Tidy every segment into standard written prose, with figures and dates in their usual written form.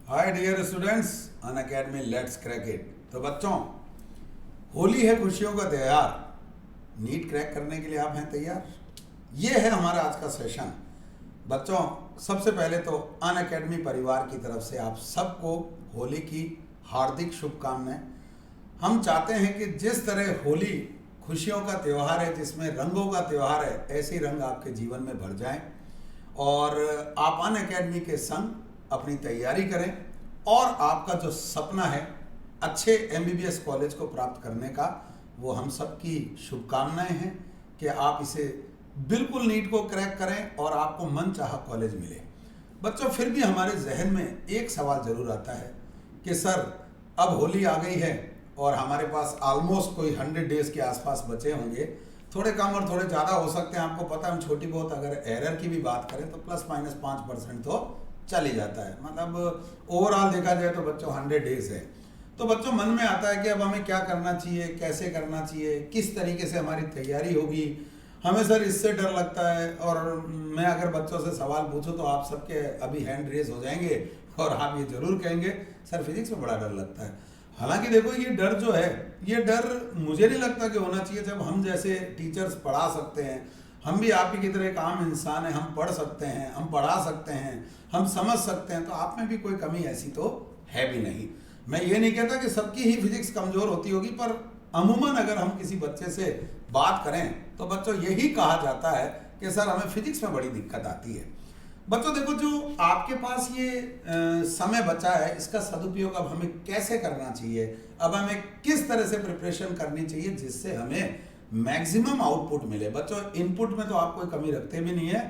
Hi dear students, Unacademy let's crack it. तो बच्चों, होली है खुशियों का त्योहार। नीट क्रैक करने के लिए आप हैं तैयार? ये है हमारा आज का सेशन। बच्चों, सबसे पहले तो अन अकेडमी परिवार की तरफ से आप सबको होली की हार्दिक शुभकामनाएं। हम चाहते हैं कि जिस तरह होली खुशियों का त्यौहार है, जिसमें रंगों का त्यौहार है, ऐसे ही रंग आपके जीवन में भर जाएं और आप अन अकेडमी के संग अपनी तैयारी करें और आपका जो सपना है अच्छे एमबीबीएस कॉलेज को प्राप्त करने का, वो हम सबकी शुभकामनाएं हैं कि आप इसे बिल्कुल नीट को क्रैक करें और आपको मनचाहा कॉलेज मिले। बच्चों, फिर भी हमारे जहन में एक सवाल जरूर आता है कि सर, अब होली आ गई है और हमारे पास ऑलमोस्ट कोई 100 डेज के आसपास बचे होंगे। थोड़े कम और थोड़े ज़्यादा हो सकते हैं, आपको पता है। हम छोटी बहुत अगर एरर की भी बात करें तो ±5% तो चल ही जाता है। मतलब ओवरऑल देखा जाए तो बच्चों 100 डेज है। तो बच्चों, मन में आता है कि अब हमें क्या करना चाहिए, कैसे करना चाहिए, किस तरीके से हमारी तैयारी होगी। हमें सर इससे डर लगता है। और मैं अगर बच्चों से सवाल पूछूं तो आप सबके अभी हैंड रेज हो जाएंगे और आप ये जरूर कहेंगे सर फिजिक्स में बड़ा डर लगता है। हालांकि देखो, ये डर जो है, ये डर मुझे नहीं लगता कि होना चाहिए। जब हम जैसे टीचर्स पढ़ा सकते हैं, हम भी आप ही की तरह एक आम इंसान है, हम पढ़ सकते हैं, हम पढ़ा सकते हैं, हम समझ सकते हैं, तो आप में भी कोई कमी ऐसी तो है भी नहीं। मैं ये नहीं कहता कि सबकी ही फिजिक्स कमजोर होती होगी, पर अमूमन अगर हम किसी बच्चे से बात करें तो बच्चों यही कहा जाता है कि सर हमें फिजिक्स में बड़ी दिक्कत आती है। बच्चों देखो, जो आपके पास ये समय बचा है, इसका सदुपयोग अब हमें कैसे करना चाहिए, अब हमें किस तरह से प्रिपरेशन करनी चाहिए जिससे हमें मैक्सिमम आउटपुट मिले। बच्चों, इनपुट में तो आप कोई कमी रखते भी नहीं है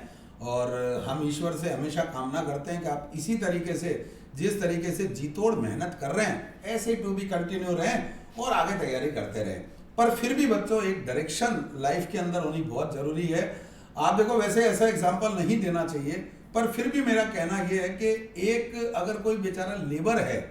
और हम ईश्वर से हमेशा कामना करते हैं कि आप इसी तरीके से, जिस तरीके से जीतोड़ मेहनत कर रहे हैं, ऐसे ही टू बी कंटिन्यू रहें और आगे तैयारी करते रहें। पर फिर भी बच्चों, एक डायरेक्शन लाइफ के अंदर होनी बहुत जरूरी है। आप देखो, वैसे ऐसा एग्जाम्पल नहीं देना चाहिए, पर फिर भी मेरा कहना यह है कि एक अगर कोई बेचारा लेबर है,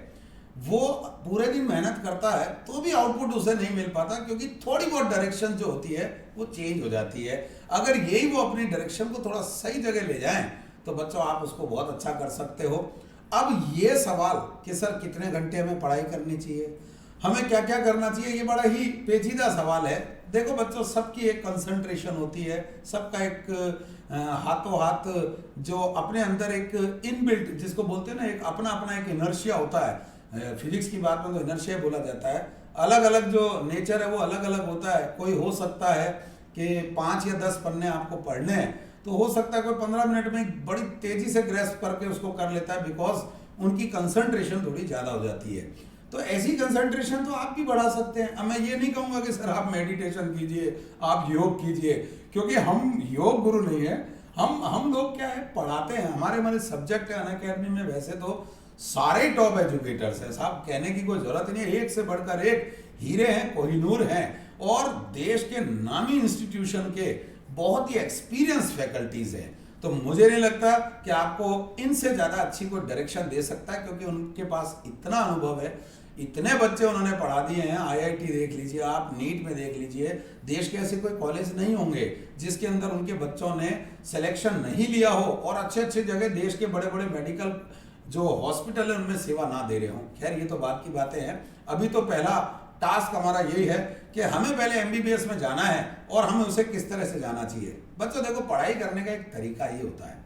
वो पूरे दिन मेहनत करता है तो भी आउटपुट उसे नहीं मिल पाता, क्योंकि थोड़ी बहुत डायरेक्शन जो होती है वो चेंज हो जाती है। अगर यही वो अपनी डायरेक्शन को थोड़ा सही जगह ले जाएं तो बच्चों आप उसको बहुत अच्छा कर सकते हो। अब ये सवाल कि सर कितने घंटे हमें पढ़ाई करनी चाहिए, हमें क्या क्या करना चाहिए, ये बड़ा ही पेचीदा सवाल है। देखो बच्चों, सबकी एक कंसंट्रेशन होती है, सबका एक हाथों हाथ जो अपने अंदर एक इनबिल्ट, जिसको बोलते हैं ना, एक अपना अपना एक इनर्शिया होता है। फिजिक्स की बात में तो इनर्शिया बोला जाता है। अलग अलग जो नेचर है वो अलग अलग होता है। कोई हो सकता है कि 5 या 10 पन्ने आपको पढ़ने हैं, तो हो सकता है कोई 15 मिनट में बड़ी तेजी से ग्रेस्प करके उसको कर लेता है, बिकॉज उनकी कंसंट्रेशन थोड़ी ज़्यादा हो जाती है। तो ऐसी कंसंट्रेशन तो आप भी बढ़ा सकते हैं। अब मैं ये नहीं कहूँगा कि सर आप मेडिटेशन कीजिए, आप योग कीजिए, क्योंकि हम योग गुरु नहीं है। हम लोग क्या है, पढ़ाते हैं। हमारे सब्जेक्ट है अन अकेडमी में वैसे तो सारे टॉप एजुकेटर्स हैं साहब, कहने की कोई जरूरत नहीं है। एक से बढ़कर एक हीरे हैं, कोहिनूर हैं और देश के नामी इंस्टीट्यूशन के बहुत ही एक्सपीरियंस फैकल्टीज हैं। तो मुझे नहीं लगता कि आपको इनसे ज़्यादा अच्छी कोई डायरेक्शन दे सकता है, क्योंकि उनके पास इतना अनुभव है, इतने बच्चे उन्होंने पढ़ा दिए हैं। आईआईटी देख लीजिए आप, नीट में देख लीजिए, देश के ऐसे कोई कॉलेज नहीं होंगे जिसके अंदर उनके बच्चों ने सिलेक्शन नहीं लिया हो और अच्छे अच्छे जगह देश के बड़े बड़े मेडिकल जो हॉस्पिटल है उनमें सेवा ना दे रहे हों। खैर, ये तो बात की बातें हैं। अभी तो पहला टास्क हमारा यही है कि हमें पहले एमबीबीएस में जाना है और हमें उसे किस तरह से जाना चाहिए। बच्चों देखो, पढ़ाई करने का एक तरीका ही होता है।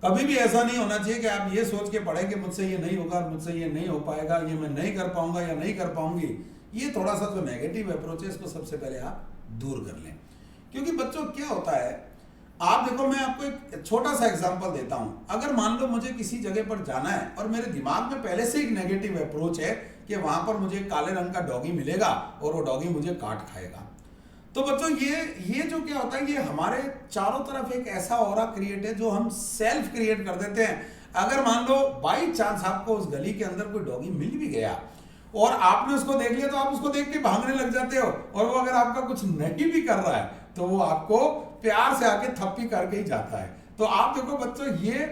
कभी भी ऐसा नहीं होना चाहिए कि आप ये सोच के पढ़ें कि मुझसे ये नहीं होगा, मुझसे ये नहीं हो पाएगा, ये मैं नहीं कर पाऊंगा या नहीं कर पाऊंगी। ये थोड़ा सा जो नेगेटिव अप्रोच है, इसको सबसे पहले आप दूर कर लें। क्योंकि बच्चों क्या होता है, आप देखो, मैं आपको एक छोटा सा एग्जांपल देता हूं। अगर मान लो मुझे किसी जगह पर जाना है और मेरे दिमाग में पहले से एक नेगेटिव अप्रोच है कि वहां पर मुझे काले रंग का डॉगी मिलेगा और वो डॉगी मुझे काट खाएगा, तो बच्चों ये जो क्या होता है, ये हमारे चारों तरफ एक ऐसा ऑरा क्रिएट है जो हम सेल्फ क्रिएट कर देते हैं। अगर मान लो बाई चांस आपको उस गली के अंदर कोई डॉगी मिल भी गया और आपने उसको देख लिया, तो आप उसको देख के भागने लग जाते हो, और वो अगर आपका कुछ नहीं भी कर रहा है तो वो आपको प्यार से आके थप्पी करके ही जाता है। तो आप देखो बच्चों, ये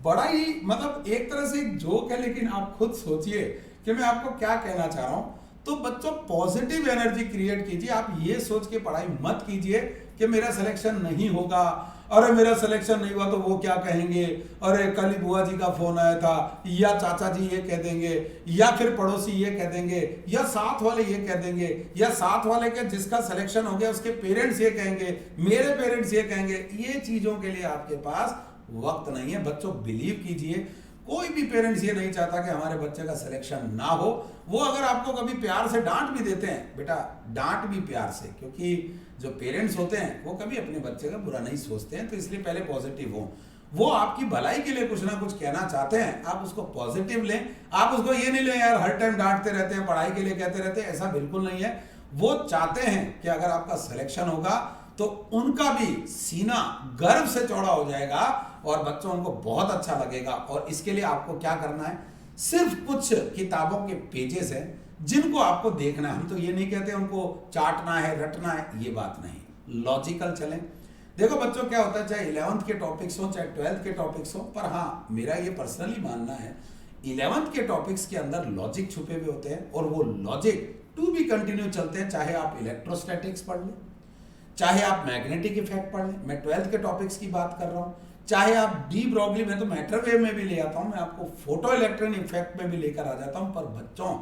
बड़ा ही मतलब एक तरह से एक जोक है, लेकिन आप खुद सोचिए कि मैं आपको क्या कहना चाह रहा हूं। तो बच्चों, पॉजिटिव एनर्जी क्रिएट कीजिए। आप ये सोच के पढ़ाई मत कीजिए कि मेरा सिलेक्शन नहीं होगा, अरे मेरा सिलेक्शन नहीं हुआ तो वो क्या कहेंगे, अरे कल ही बुआ जी का फोन आया था, या चाचा जी ये कह देंगे, या फिर पड़ोसी ये कह देंगे, या साथ वाले ये कह देंगे, या साथ वाले के जिसका सिलेक्शन हो गया उसके पेरेंट्स ये कहेंगे, मेरे पेरेंट्स ये कहेंगे। ये चीजों के लिए आपके पास वक्त नहीं है। बच्चों बिलीव कीजिए, कोई भी पेरेंट्स ये नहीं चाहता कि हमारे बच्चे का सिलेक्शन ना हो। वो अगर आपको कभी प्यार से डांट भी देते हैं, बेटा डांट भी प्यार से, क्योंकि जो पेरेंट्स होते हैं वो कभी अपने बच्चे का बुरा नहीं सोचते हैं, तो इसलिए पहले पॉजिटिव हो। वो आपकी भलाई के लिए कुछ ना कुछ कहना चाहते हैं, आप उसको पॉजिटिव लें। आप उसको ये नहीं लें यार हर टाइम डांटते रहते हैं, पढ़ाई के लिए कहते रहते हैं, ऐसा बिल्कुल नहीं है। वो चाहते हैं कि अगर आपका सिलेक्शन होगा तो उनका भी सीना गर्व से चौड़ा हो जाएगा और बच्चों उनको बहुत अच्छा लगेगा। और इसके लिए आपको क्या करना है, सिर्फ कुछ किताबों के पेजेस हैं जिनको आपको देखना है। हम तो ये नहीं कहते उनको चाटना है, रटना है, ये बात नहीं, लॉजिकल चलें। देखो बच्चों क्या होता है, चाहे 11th के टॉपिक्स हो चाहे 12th के टॉपिक्स हो, पर हाँ मेरा ये पर्सनली मानना है 11th के टॉपिक्स के अंदर लॉजिक छुपे हुए होते हैं और वो लॉजिक टू बी कंटिन्यू चलते हैं। चाहे आप इलेक्ट्रोस्टैटिक्स पढ़ लें, चाहे आप मैग्नेटिक इफेक्ट पढ़ लें, मैं 12th के टॉपिक्स की बात कर रहा हूं, चाहे आप डी ब्रॉगली में तो मैटर वेव में भी ले आता हूं, मैं आपको फोटो इलेक्ट्रॉन इफेक्ट में भी लेकर आ जाता हूं। पर बच्चों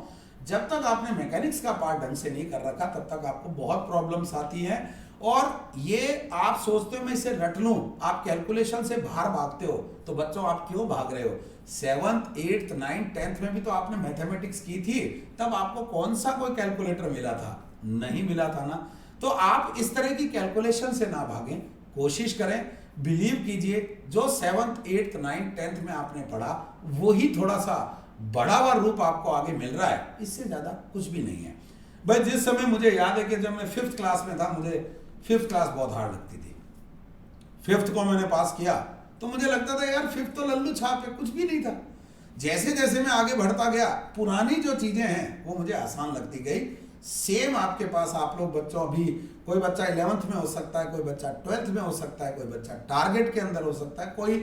जब तक आपने मैकेनिक्स का पार्ट ढंग से नहीं कर रखा तब तक आपको बहुत प्रॉब्लम्स आती हैं। और ये आप सोचते हो मैं इसे रट लूं, आप कैलकुलेशन से बाहर भागते हो। तो बच्चों आप क्यों भाग रहे हो? 7th 8th 9th 10th में भी तो आपने मैथमेटिक्स की थी, तब आपको कौन सा कोई कैलकुलेटर मिला था? नहीं मिला था ना। तो आप इस तरह की कैलकुलेशन से ना भागें, कोशिश करें, बिलीव कीजिए जो 7th 8th 9th 10th में आपने पढ़ा वही थोड़ा सा बड़ा हुआ रूप आपको आगे मिल रहा है, इससे ज्यादा कुछ भी नहीं है। भाई जिस समय मुझे याद है कि जब मैं 5th क्लास में था, मुझे 5th क्लास बहुत हार्ड लगती थी। 5th को मैंने पास किया तो मुझे लगता था यार 5th तो लल्लू छाप है, कुछ भी नहीं था। जैसे जैसे मैं आगे बढ़ता गया पुरानी जो चीजें हैं वो मुझे आसान लगती गई। सेम आपके पास आप लोग बच्चों, अभी कोई बच्चा 11th में हो सकता है, कोई बच्चा 12th में हो सकता है, कोई बच्चा टारगेट के अंदर हो सकता है, कोई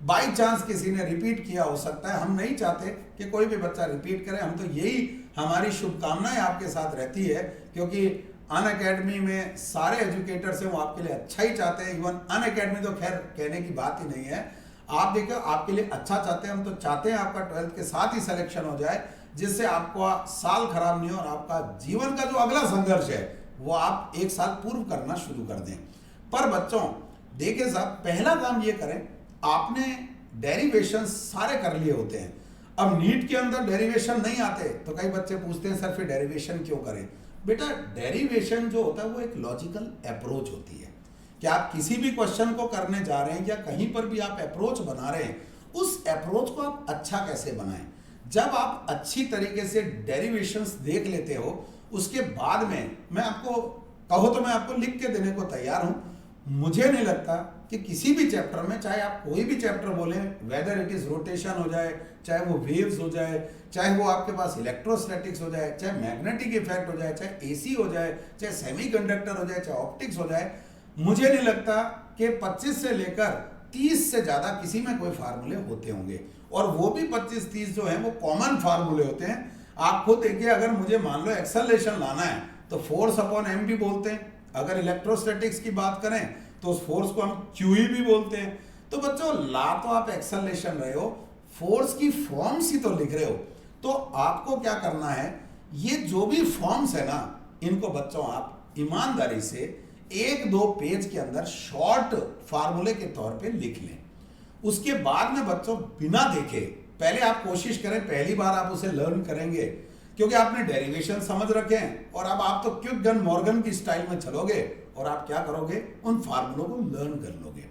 बाई चांस किसी ने रिपीट किया हो सकता है। हम नहीं चाहते कि कोई भी बच्चा रिपीट करे, हम तो यही हमारी शुभकामनाएं आपके साथ रहती है, क्योंकि अनअकैडमी में सारे एजुकेटर्स हैं वो आपके लिए अच्छा ही चाहते हैं। इवन अनअकैडमी तो खैर कहने की बात ही नहीं है, आप देखो आपके लिए अच्छा चाहते हैं। हम तो चाहते हैं आपका 12th के साथ ही सिलेक्शन हो जाए, जिससे आपका साल खराब नहीं हो और आपका जीवन का जो अगला संघर्ष है वो आप एक साल पूर्व करना शुरू कर दें। पर बच्चों देखिए साहब, पहला काम ये करें, आपने डेरिवेशन सारे कर लिए होते हैं। अब नीट के अंदर डेरिवेशन नहीं आते तो कई बच्चे पूछते हैं सर फिर डेरिवेशन क्यों करें? बेटा डेरिवेशन जो होता है वो एक लॉजिकल अप्रोच होती है कि आप किसी भी क्वेश्चन को करने जा रहे हैं या कहीं पर भी आप अप्रोच बना रहे हैं, उस अप्रोच को आप अच्छा कैसे बनाएं। जब आप अच्छी तरीके से डेरिवेशंस देख लेते हो, उसके बाद में मैं आपको कहो तो मैं आपको लिख के देने को तैयार हूं। मुझे नहीं लगता कि किसी भी चैप्टर में, चाहे आप कोई भी चैप्टर बोलें, वेदर इट इज रोटेशन हो जाए, चाहे वो वेव्स हो जाए, चाहे वो आपके पास इलेक्ट्रोस्टैटिक्स हो जाए, चाहे मैग्नेटिक इफेक्ट हो जाए, चाहे एसी हो जाए, चाहे सेमीकंडक्टर हो जाए, चाहे ऑप्टिक्स हो जाए, मुझे नहीं लगता कि 25 से लेकर 30 से ज्यादा किसी में कोई फार्मूले होते होंगे। और वो भी 25-30 जो है वो कॉमन फार्मूले होते हैं। आप खुद देखिए, अगर मुझे मान लो एक्सेलरेशन लाना है तो फोर्स अपॉन एम भी बोलते हैं। अगर इलेक्ट्रोस्टैटिक्स की बात करें तो उस फोर्स को हम क्यूई भी बोलते हैं। तो बच्चों ला तो आप एक्सेलरेशन रहे हो, फोर्स की फॉर्म्स ही तो लिख रहे हो। तो आपको क्या करना है, ये जो भी फॉर्म्स है ना, इनको बच्चों आप ईमानदारी से 1-2 पेज के अंदर शॉर्ट फार्मूले के तौर पे लिख लें। उसके बाद में बच्चों बिना देखे पहले आप कोशिश करें, पहली बार आप उसे लर्न करेंगे क्योंकि आपने डेरिवेशन समझ रखे हैं, और अब आप तो क्विक मॉर्गन की स्टाइल में चलोगे और आप क्या करोगे, उन फार्मूलों को लर्न कर लोगे।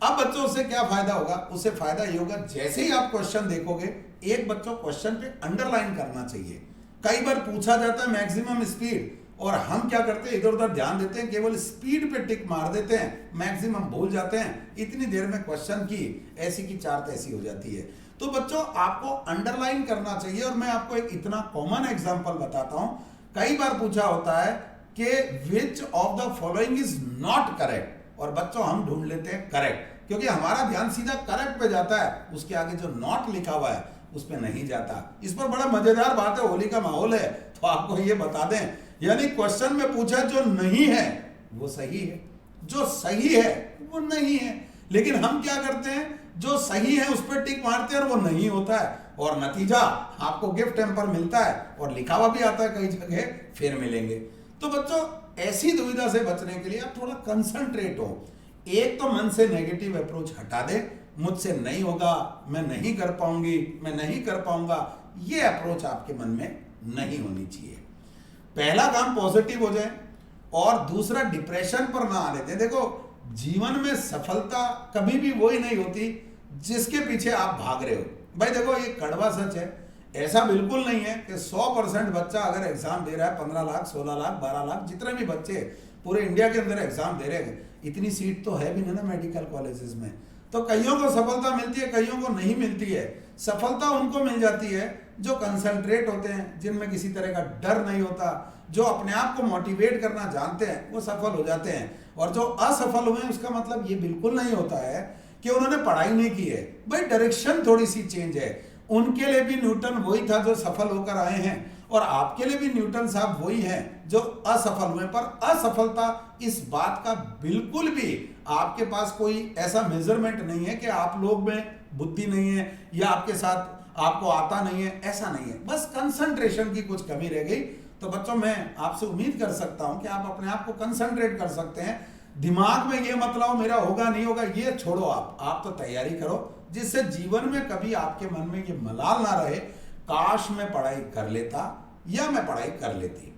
अब बच्चों से क्या फायदा होगा? उससे फायदा ये होगा, जैसे ही आप क्वेश्चन देखोगे, एक बच्चों क्वेश्चन पे अंडरलाइन करना चाहिए। कई बार पूछा जाता है मैक्सिमम स्पीड, और हम क्या करते हैं, इधर उधर ध्यान देते हैं, केवल स्पीड पे टिक मार देते हैं, मैक्सिमम भूल जाते हैं। इतनी देर में क्वेश्चन की ऐसी की चार तैसी हो जाती है। तो बच्चों आपको अंडरलाइन करना चाहिए। और मैं आपको एक इतना कॉमन एग्जांपल बताता हूं, कई बार पूछा होता है कि which of the following is not correct, और बच्चों हम ढूंढ लेते हैं करेक्ट, क्योंकि हमारा ध्यान सीधा करेक्ट पे जाता है, उसके आगे जो नॉट लिखा हुआ है उस पर नहीं जाता। इस पर बड़ा मजेदार बात है, होली का माहौल है तो आपको ये बता दें, यानी क्वेश्चन में पूछा जो नहीं है वो सही है, जो सही है वो नहीं है। लेकिन हम क्या करते हैं, जो सही है उस पर टिक मारते हैं और वो नहीं होता है, और नतीजा आपको गिफ्ट टेम्पर मिलता है और लिखा हुआ भी आता है कई जगह फिर मिलेंगे। तो बच्चों ऐसी दुविधा से बचने के लिए आप थोड़ा कंसंट्रेट हो। एक तो मन से नेगेटिव अप्रोच हटा दे, मुझसे नहीं होगा, मैं नहीं कर पाऊंगी, मैं नहीं कर पाऊंगा, ये अप्रोच आपके मन में नहीं होनी चाहिए। पहला काम पॉजिटिव हो जाए और दूसरा डिप्रेशन पर ना आने दें। देखो जीवन में सफलता कभी भी वही नहीं होती जिसके पीछे आप भाग रहे हो। भाई देखो ये कड़वा सच है, ऐसा बिल्कुल नहीं है कि 100% बच्चा अगर एग्जाम दे रहा है 15 लाख 16 लाख 12 लाख जितने भी बच्चे पूरे इंडिया के अंदर एग्जाम दे रहे हैं, इतनी सीट तो है भी नहीं ना मेडिकल कॉलेजेस में। तो कईयों को सफलता मिलती है, कईयों को नहीं मिलती है। सफलता उनको मिल जाती है जो कंसंट्रेट होते हैं, जिनमें किसी तरह का डर नहीं होता, जो अपने आप को मोटिवेट करना जानते हैं, वो सफल हो जाते हैं। और जो असफल हुए उसका मतलब ये बिल्कुल नहीं होता है कि उन्होंने पढ़ाई नहीं की है। भाई डायरेक्शन थोड़ी सी चेंज है। उनके लिए भी न्यूटन वही था जो सफल होकर आए हैं, और आपके लिए भी न्यूटन साहब वही हैं जो असफल हुए। पर असफलता इस बात का बिल्कुल भी आपके पास कोई ऐसा मेजरमेंट नहीं है कि आप लोग में बुद्धि नहीं है या आपके साथ आपको आता नहीं है, ऐसा नहीं है। बस कंसंट्रेशन की कुछ कमी रह गई। तो बच्चों मैं आपसे उम्मीद कर सकता हूं कि आप अपने आप को कंसंट्रेट कर सकते हैं। दिमाग में ये मत लाओ मेरा होगा नहीं होगा, ये छोड़ो। आप तो तैयारी करो जिससे जीवन में कभी आपके मन में ये मलाल ना रहे, काश मैं पढ़ाई कर लेता या मैं पढ़ाई कर लेती।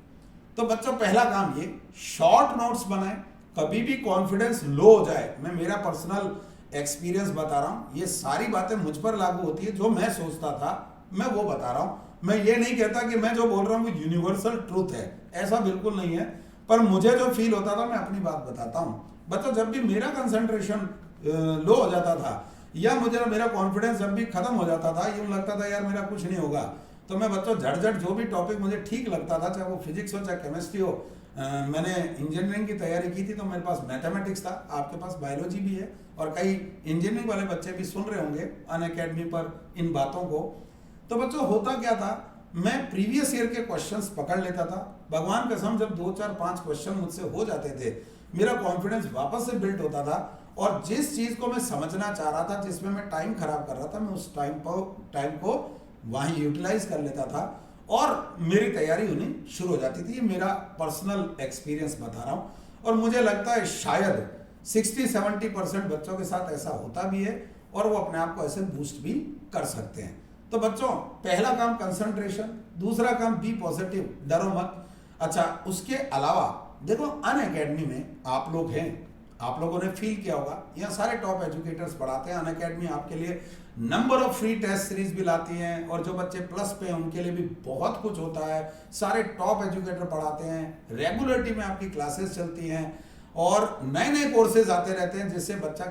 तो बच्चों पहला काम ये शॉर्ट नोट्स बनाएं। कभी भी कॉन्फिडेंस लो हो जाए, मैं मेरा पर्सनल एक्सपीरियंस बता रहा हूं, ये सारी बातें मुझ पर लागू होती है। जो मैं सोचता था मैं वो बता रहा हूं। मैं ये नहीं कहता कि मैं जो बोल रहा हूं वो यूनिवर्सल ट्रूथ है, ऐसा बिल्कुल नहीं है। पर मुझे जो फील होता था मैं अपनी बात बताता हूं। बच्चों जब भी मेरा कंसंट्रेशन लो हो जाता था या मुझे मेरा कॉन्फिडेंस जब भी खत्म हो जाता था, यूं लगता था यार मेरा कुछ नहीं होगा, तो मैं बच्चों झट जो भी टॉपिक मुझे ठीक लगता था, चाहे वो फिजिक्स हो चाहे केमिस्ट्री हो, मैंने इंजीनियरिंग की तैयारी की थी तो मेरे पास मैथमेटिक्स था, आपके पास बायोलॉजी भी है, और कई इंजीनियरिंग वाले बच्चे भी सुन रहे होंगे अनअकैडमी पर इन बातों को। तो बच्चों होता क्या था, मैं प्रीवियस ईयर के क्वेश्चंस पकड़ लेता था। भगवान कसम जब 2 4 5 क्वेश्चन मुझसे हो जाते थे, मेरा कॉन्फिडेंस वापस से बिल्ड होता था, और जिस चीज को मैं समझना चाह रहा था, जिसमें मैं टाइम खराब कर रहा था, मैं उस टाइम को वहीं यूटिलाइज कर लेता था और मेरी तैयारी होनी शुरू हो जाती थी। ये मेरा पर्सनल एक्सपीरियंस बता रहा हूँ, और मुझे लगता है शायद 60-70% बच्चों के साथ ऐसा होता भी है, और वो अपने आप को ऐसे बूस्ट भी कर सकते हैं। तो बच्चों पहला काम कंसंट्रेशन, दूसरा काम बी पॉजिटिव, डरो मत। अच्छा उसके अलावा देखो अनअकैडमी में आप लोग हैं, आप लोगों ने फील किया होगा, यहाँ सारे टॉप एजुकेटर्स पढ़ाते हैं। अनअकैडमी आपके लिए number of free test series भी लाती हैं, और जो बच्चे प्लस पे हैं उनके लिए भी बहुत कुछ होता है। सारे टॉप एजुकेटर पढ़ाते हैं, रेगुलरिटी में आपकी क्लासेस चलती हैं, और नए नए कोर्सेज आते रहते हैं, जिससे बच्चा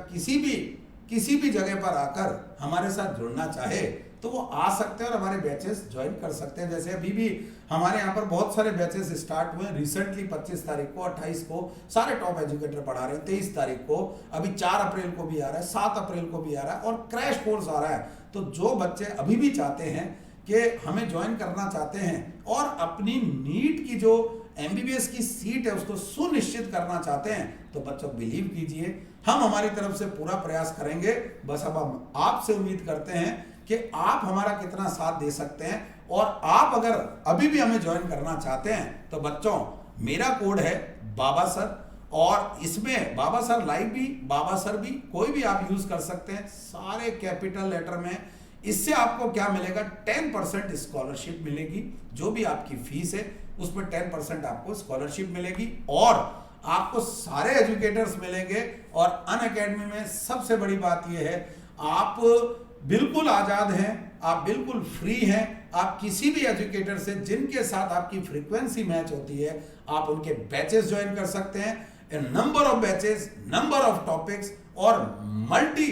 किसी भी जगह पर आकर हमारे साथ जुड़ना चाहे तो वो आ सकते हैं और हमारे बैचेस ज्वाइन कर सकते हैं। जैसे अभी भी हमारे यहाँ पर बहुत सारे बैचेस स्टार्ट हुए हैं रिसेंटली, 25 तारीख को, 28 को सारे टॉप एजुकेटर पढ़ा रहे हैं, 23 तारीख को, अभी 4 अप्रैल को भी आ रहा है, 7 अप्रैल को भी आ रहा है, और क्रैश कोर्स आ रहा है। तो जो बच्चे अभी भी चाहते हैं कि हमें ज्वाइन करना चाहते हैं और अपनी नीट की जो MBBS की सीट है उसको सुनिश्चित करना चाहते हैं, तो बच्चों बिलीव कीजिए हम हमारी तरफ से पूरा प्रयास करेंगे। बस अब हम आपसे उम्मीद करते हैं कि आप हमारा कितना साथ दे सकते हैं, और आप अगर अभी भी हमें ज्वाइन करना चाहते हैं तो बच्चों मेरा कोड है बाबा सर, और इसमें बाबा सर लाइव भी, बाबा सर भी, कोई भी आप यूज कर सकते हैं, सारे कैपिटल लेटर में। इससे आपको क्या मिलेगा, 10% स्कॉलरशिप मिलेगी। जो भी आपकी फीस है उस पर 10% आपको स्कॉलरशिप मिलेगी, और आपको सारे एजुकेटर्स मिलेंगे। और अनअकैडमी में सबसे बड़ी बात यह है, आप बिल्कुल आजाद हैं, आप बिल्कुल फ्री हैं। आप किसी भी एजुकेटर से जिनके साथ आपकी फ्रीक्वेंसी मैच होती है, आप उनके बैचेस ज्वाइन कर सकते हैं। Number of batches, number of topics, और मल्टी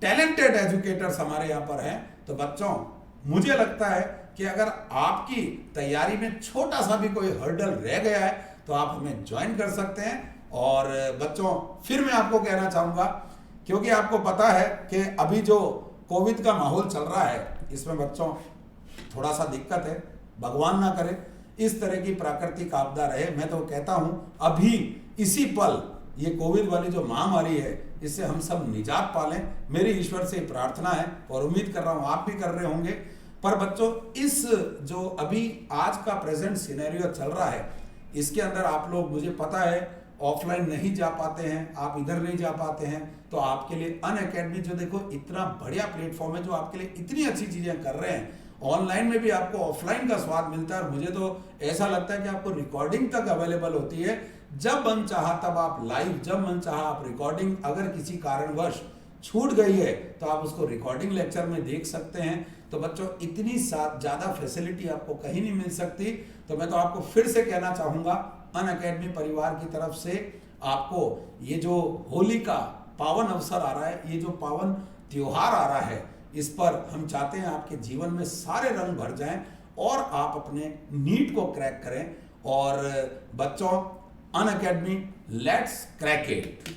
टैलेंटेड एजुकेटर्स हमारे यहाँ पर हैं। तो बच्चों मुझे लगता है कि अगर आपकी तैयारी में छोटा सा भी कोई हर्डल रह गया है तो आप हमें ज्वाइन कर सकते हैं। और बच्चों फिर मैं आपको कहना चाहूँगा, क्योंकि आपको पता है कि अभी जो कोविड का माहौल चल रहा है, इसमें बच्चों थोड़ा सा दिक्कत है, भगवान ना करे इस तरह की प्राकृतिक आपदा रहे। मैं तो कहता हूं अभी इसी पल ये कोविड वाली जो महामारी है इससे हम सब निजात पालें, मेरी ईश्वर से प्रार्थना है और उम्मीद कर रहा हूं आप भी कर रहे होंगे। पर बच्चों, इस जो अभी आज का प्रेजेंट सिनेरियो चल रहा है, इसके अंदर आप लोग, मुझे पता है, ऑफलाइन नहीं जा पाते हैं, आप इधर नहीं जा पाते हैं, तो आपके लिए अनअकैडमी जो देखो इतना बढ़िया प्लेटफॉर्म है, जो आपके लिए इतनी अच्छी चीजें कर रहे हैं। ऑनलाइन में भी आपको ऑफलाइन का स्वाद मिलता है और मुझे तो ऐसा लगता है कि आपको रिकॉर्डिंग तक अवेलेबल होती है। जब मन चाहा तब आप लाइव, जब मन चाहा आप रिकॉर्डिंग, अगर किसी कारणवश छूट गई है तो आप उसको रिकॉर्डिंग लेक्चर में देख सकते हैं। तो बच्चों, इतनी ज़्यादा फैसिलिटी आपको कहीं नहीं मिल सकती। तो मैं तो आपको फिर से कहना चाहूँगा, अनअकैडमी परिवार की तरफ से आपको ये जो होली का पावन अवसर आ रहा है, ये जो पावन त्योहार आ रहा है, इस पर हम चाहते हैं आपके जीवन में सारे रंग भर जाएं और आप अपने नीट को क्रैक करें। और बच्चों, अनअकैडमी, लेट्स क्रैक इट।